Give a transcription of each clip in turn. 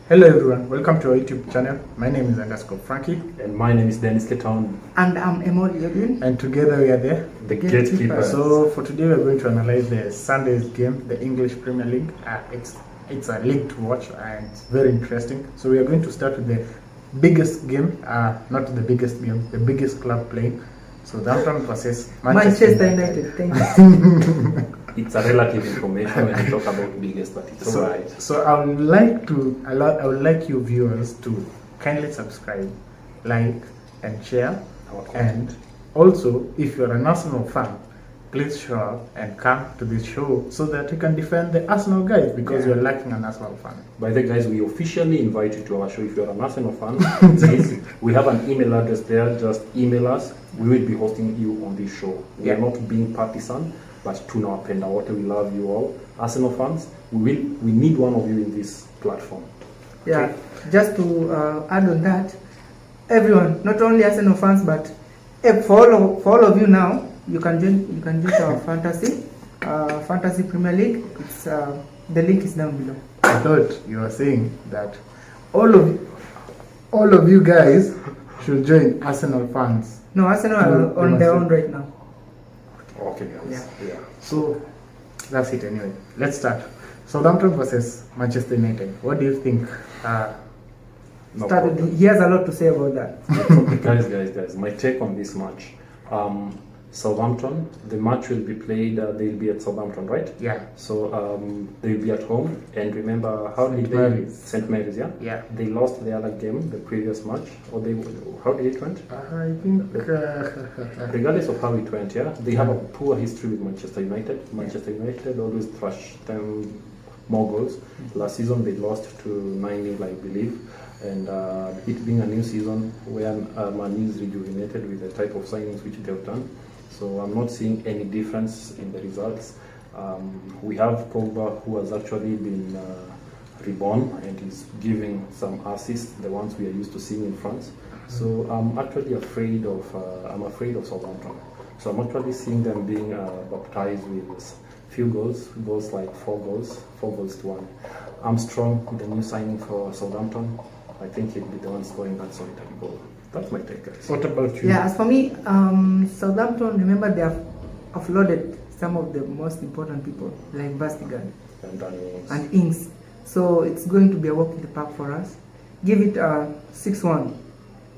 Hello everyone, welcome to our YouTube channel. My name is _Frankie. And my name is Dennis Keton. And I'm Emily again. And together we are the gatekeepers. So for today we're going to analyze the Sunday's game, the English Premier League. It's a league to watch and it's very interesting. So we are going to start with the biggest game, not the biggest game, the biggest club playing. Southampton versus Manchester United. Thank you. It's a relative information when you talk about biggest, but it's alright. So I would like you viewers to kindly subscribe, like, and share. Okay. And also, if you're an Arsenal fan, please show up and come to this show so that you can defend the Arsenal guys because you're lacking an Arsenal fan. By the way, guys, we officially invite you to our show. If you're an Arsenal fan, please, we have an email address there. Just email us. We will be hosting you on this show. We are not being partisan, but tunawapenda wote. We love you all. Arsenal fans, we need one of you in this platform. Yeah, Okay? just to add on that, everyone, not only Arsenal fans, but for all of you now, you can join our fantasy Premier League. It's the link is down below. I thought you were saying that all of you guys should join Arsenal fans. No, Arsenal are on their own right now. Okay, guys. Yeah. So that's it anyway. Let's start. Southampton versus Manchester United. What do you think? He has a lot to say about that. Okay, guys. My take on this match. Southampton, the match will be played, they'll be at Southampton, right? Yeah. So they'll be at home, and remember how did they... St. Mary's, yeah? Yeah. They lost the other game, the previous match, or how did it went? I think... Regardless of how it went, yeah? They have a poor history with Manchester United. Manchester United always thrash them more goals. Last season they lost to 9-0, I believe. And it being a new season where Man is rejuvenated with the type of signings which they've done. So I'm not seeing any difference in the results. We have Pogba, who has actually been reborn and is giving some assists, the ones we are used to seeing in France. So I'm actually afraid of Southampton. So I'm actually seeing them being baptized with few goals like 4 goals to 1. Armstrong, the new signing for Southampton, I think he'll be the one scoring that solitary goal. That's my take, guys. What about you? Yeah, as for me, Southampton, remember they have offloaded some of the most important people like Vestergaard and Ings. So it's going to be a walk in the park for us. Give it a 6-1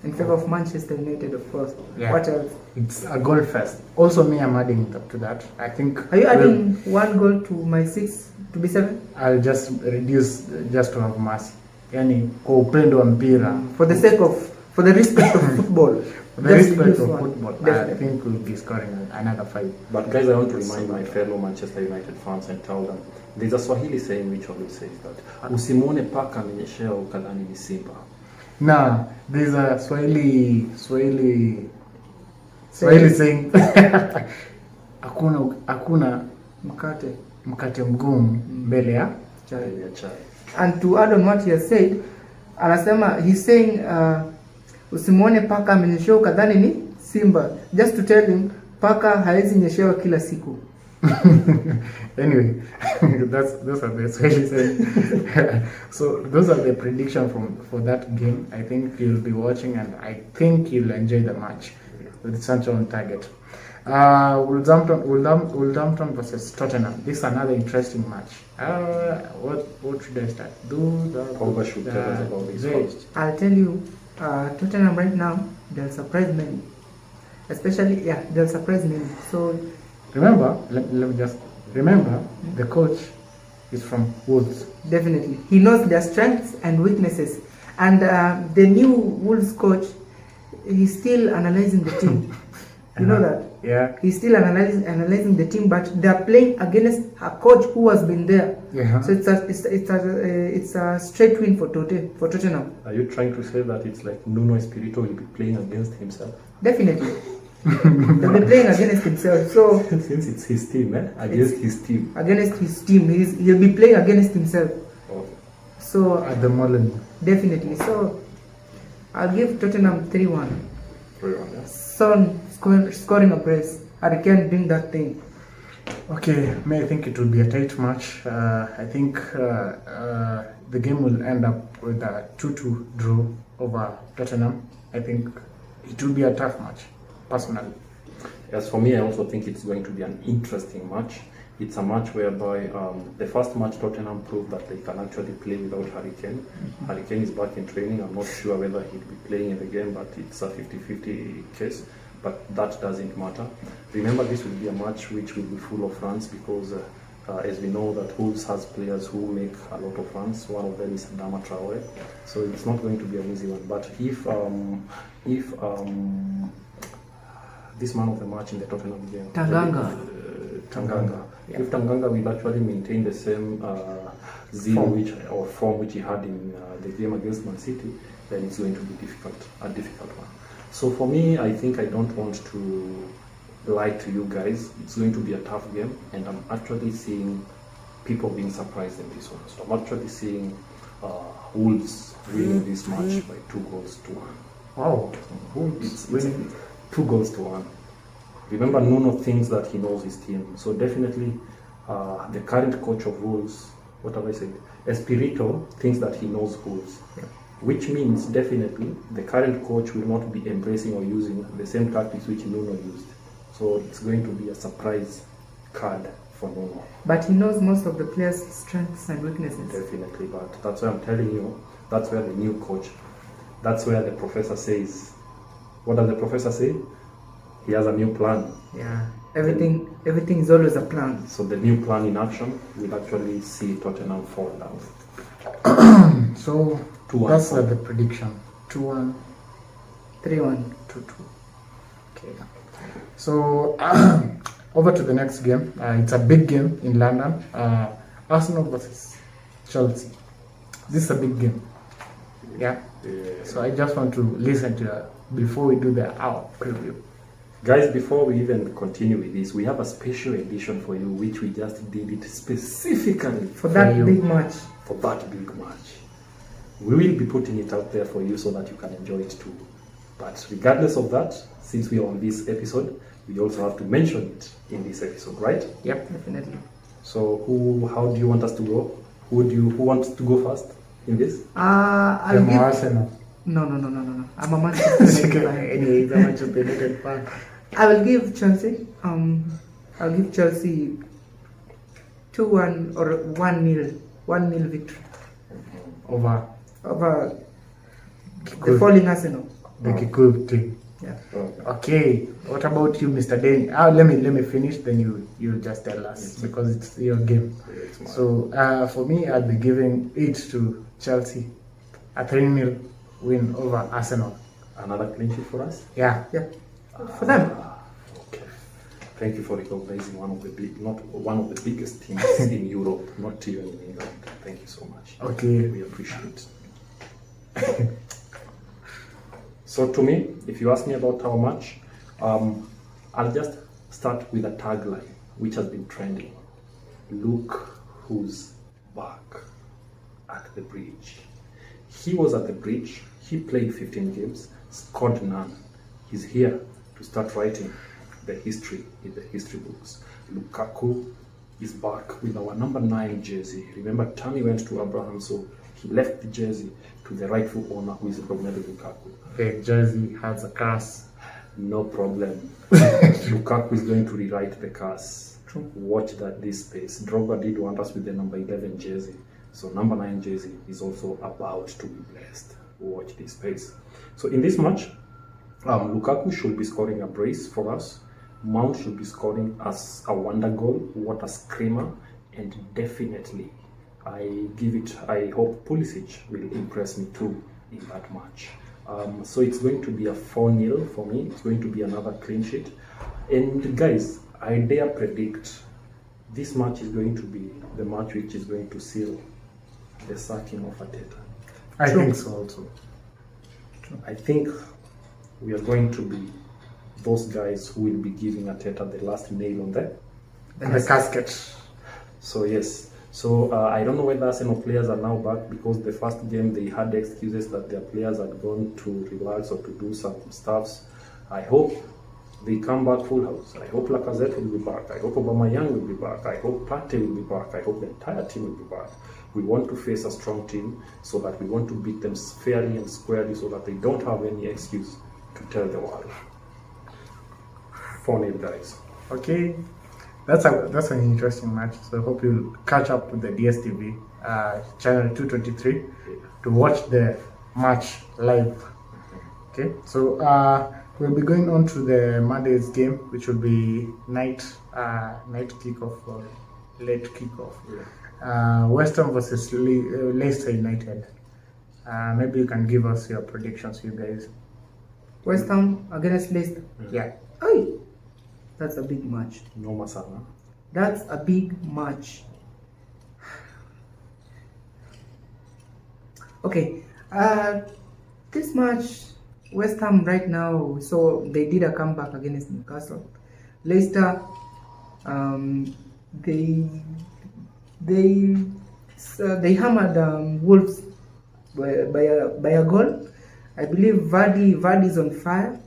in favor of Manchester United, of course. Yeah. What else? It's a goal fest. Also, me, I'm adding up to that. I think. Are you adding 1 goal to my 6 to be 7? I'll just reduce just to have mercy. Yani, kwa upendo wa mpira. For the respect of football. For the respect of football, Definitely. I think we'll be scoring another 5. But guys, I want to remind my fellow Manchester United fans and tell them, there's a Swahili saying which always says that, usimwone paka amenyeshea ukadhani ni simba. Nah, there's a Swahili saying, hakuna mkate mgumu mbele ya Chai. And to add on what he has said, anasema he's saying usimuone paka amenyeshewa ukadhani ni simba, just to tell him paka haezi nyeshewa kila siku. Anyway, those are the Swahili saying. So those are the prediction for that game. I think you'll be watching and I think you'll enjoy the match with Sancho on target. Wolverhampton versus Tottenham. This is another interesting match. What should I start? Pogba should tell us about this first. I'll tell you, Tottenham right now, they'll surprise many. Especially, they'll surprise many. So remember, let me just remember, the coach is from Wolves. Definitely, he knows their strengths and weaknesses. And the new Wolves coach, he's still analyzing the team. You know that? Yeah. He's still analyzing the team, but they're playing against a coach who has been there. Yeah. So it's a straight win for Tottenham. Are you trying to say that it's like Nuno Espirito will be playing against himself? Definitely. They'll be playing against himself. So since it's his team, against his team. Against his team, he'll be playing against himself. Okay. So At the Mullen. Definitely. So I'll give Tottenham 3-1. 3-1, yeah. Son scoring a brace. I can bring that thing. Okay, I think it will be a tight match. I think the game will end up with a 2-2 draw over Tottenham. I think it will be a tough match, personally. As for me, I also think it's going to be an interesting match. It's a match whereby the first match Tottenham proved that they can actually play without Harry Kane. Harry Kane is back in training. I'm not sure whether he'll be playing in the game, but it's a 50-50 case. But that doesn't matter. Remember, this will be a match which will be full of runs because, as we know, that Wolves has players who make a lot of runs. One of them is Adama Traore, so it's not going to be an easy one. But if this man of the match in the Tottenham game, Tanganga. Yeah. If Tanganga will actually maintain the same zeal form which he had in the game against Man City, then it's going to be a difficult one. So for me, I think I don't want to lie to you guys. It's going to be a tough game, and I'm actually seeing people being surprised in this one. So I'm actually seeing Wolves winning this match by 2-1. Wow, Wolves winning 2-1. Remember, Nuno thinks that he knows his team. So definitely, the current coach of Wolves, what have I said? Espirito thinks that he knows Wolves. Yeah. Which means definitely the current coach will not be embracing or using the same tactics which Nuno used. So it's going to be a surprise card for Nuno. But he knows most of the players' strengths and weaknesses. Definitely, but that's why I'm telling you, that's where the new coach, that's where the professor says, what does the professor say? He has a new plan. Yeah, everything is always a plan. So the new plan in action will actually see Tottenham fall down. So 2-1. That's the prediction. 2-1. 3-1. 2-2. Okay. So over to the next game. It's a big game in London. Arsenal versus Chelsea. This is a big game. Yeah. So I just want to listen to before we do our preview. Guys, before we even continue with this, we have a special edition for you, which we just did it specifically for that big match. For that big match. We will be putting it out there for you so that you can enjoy it too. But regardless of that, since we are on this episode, we also have to mention it in this episode, right? Yep, definitely. So how do you want us to go? Who wants to go first in this? I'll give Arsenal. No. I'm a Manchester United fan. Anyway, I'm a Manchester United fan. I will give Chelsea. I'll give Chelsea 2-1 or 1-0. 1-0 victory. Over the falling Arsenal. The Kikuyu team. Yeah. Okay. What about you, Mr. Dane? Let me finish. Then you just tell us because it's your game. So for me, I'll be giving it to Chelsea, a 3-0 win over Arsenal. Another clean sheet for us? Yeah. For them. Okay. Thank you for recognizing one of the biggest teams in Europe, not even in England. Thank you so much. Okay. We appreciate it. So to me, if you ask me about our match, I'll just start with a tagline which has been trending. Look who's back at the bridge. He was at the bridge. He played 15 games, scored none. He's here to start writing the history in the history books. Lukaku is back with our number 9 jersey. Remember, Tammy went to Abraham, so he left the jersey to the rightful owner, who is Romelu Lukaku. The jersey has a curse. No problem. Lukaku is going to rewrite the curse. True. Watch this space. Drogba did want us with the number 11 jersey. So number 9 jersey is also about to be blessed. Watch this space. So in this match, Lukaku should be scoring a brace for us. Mount should be scoring as a wonder goal. What a screamer. And definitely, I hope Pulisic will impress me too in that match. So it's going to be a 4-0 for me. It's going to be another clean sheet. And guys, I dare predict this match is going to be the match which is going to seal the sacking of Arteta. I think so also. I think we are going to be those guys who will be giving Arteta the last nail on the casket. So yes. So I don't know whether Arsenal players are now back, because the first game they had excuses that their players had gone to relax or to do some stuffs. I hope they come back full house. I hope Lacazette will be back. I hope Aubameyang will be back. I hope Partey will be back. I hope the entire team will be back. We want to face a strong team so that we want to beat them fairly and squarely so that they don't have any excuse to tell the world. 4-0, guys. Okay, that's an interesting match. So I hope you'll catch up with the DSTV channel 223 to watch the match live. Okay, so we'll be going on to the Monday's game, which will be night kickoff or late kickoff. West Ham versus Leicester United. Maybe you can give us your predictions, you guys. West Ham against Leicester. Yeah. Hey, that's a big match. No Masana. That's a big match. Okay. This match, West Ham right now, so they did a comeback against Newcastle. Leicester, they hammered Wolves by a goal. I believe Vardy's on fire.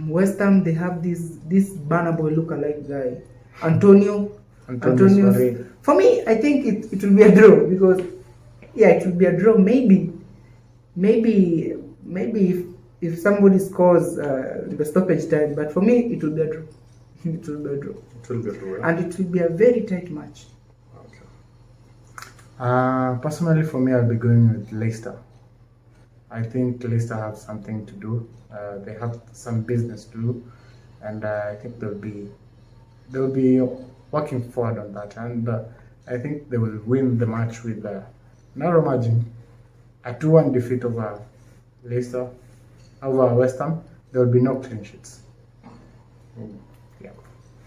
West Ham, they have this Burna Boy lookalike guy, Antonio. For me, I think it will be a draw because it will be a draw. Maybe if somebody scores the stoppage time, but for me it will be a draw. It will be a draw. It will be a draw, yeah? And it will be a very tight match. Okay. Personally, for me, I'll be going with Leicester. I think Leicester have something to do. They have some business to do, and I think they'll be working forward on that. And I think they will win the match with a narrow margin, a 2-1 defeat over Leicester, over West Ham. There will be no clean sheets. Yeah,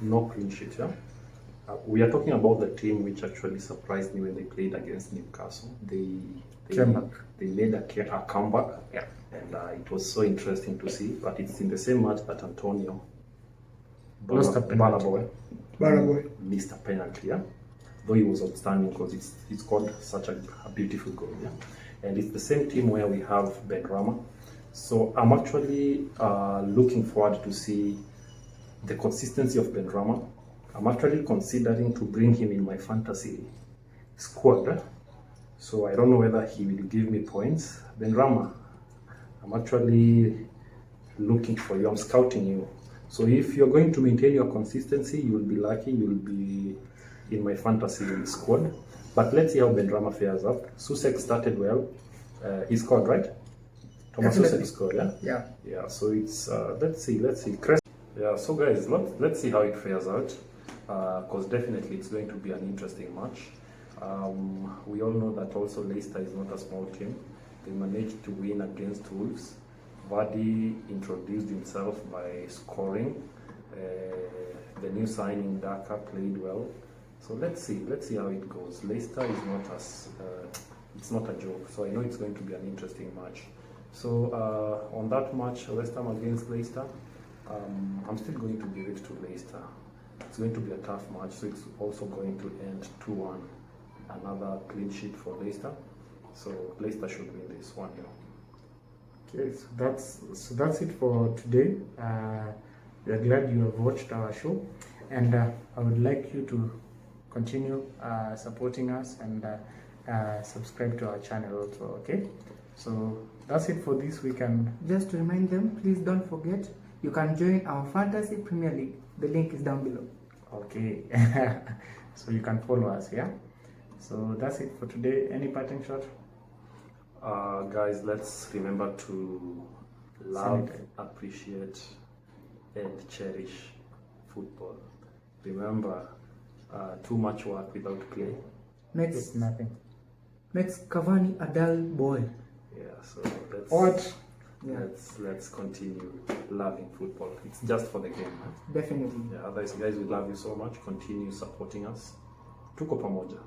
no clean sheets. Yeah. We are talking about the team which actually surprised me when they played against Newcastle. They made a comeback, yeah, and it was so interesting to see. But it's in the same match that Antonio Burna Boy missed a penalty, yeah? Though he was outstanding because he scored such a beautiful goal, yeah? And it's the same team where we have Benrahma. So I'm actually looking forward to see the consistency of Benrahma. I'm actually considering to bring him in my fantasy squad. So I don't know whether he will give me points. Benrahma, I'm actually looking for you. I'm scouting you. So if you're going to maintain your consistency, you'll be lucky. You'll be in my fantasy squad. But let's see how Benrahma fares up. Susek started well. He scored, right? Thomas Susek scored, yeah? Yeah, so it's, let's see. Yeah, so guys, let's see how it fares out. Because definitely it's going to be an interesting match. We all know that also Leicester is not a small team. They managed to win against Wolves. Vardy introduced himself by scoring. The new signing Daka played well. So let's see how it goes. Leicester is not it's not a joke. So I know it's going to be an interesting match. So on that match, West Ham against Leicester, I'm still going to give it to Leicester. It's going to be a tough match, so it's also going to end 2-1. Another clean sheet for Leicester. So Leicester should win this one, Okay, so that's it for today. We are glad you have watched our show, and I would like you to continue supporting us and subscribe to our channel also. Okay, so that's it for this week. And just to remind them, please don't forget, you can join our Fantasy Premier League. The link is down below. Okay, so you can follow us, yeah? So that's it for today. Any parting shot? Guys, let's remember to love, appreciate, and cherish football. Remember, too much work without play Makes nothing. Makes Cavani a dull boy. Yeah, so let's continue loving football. It's just for the game, man. Definitely. Yeah, otherwise, guys, we love you so much. Continue supporting us. Tuko pamoja.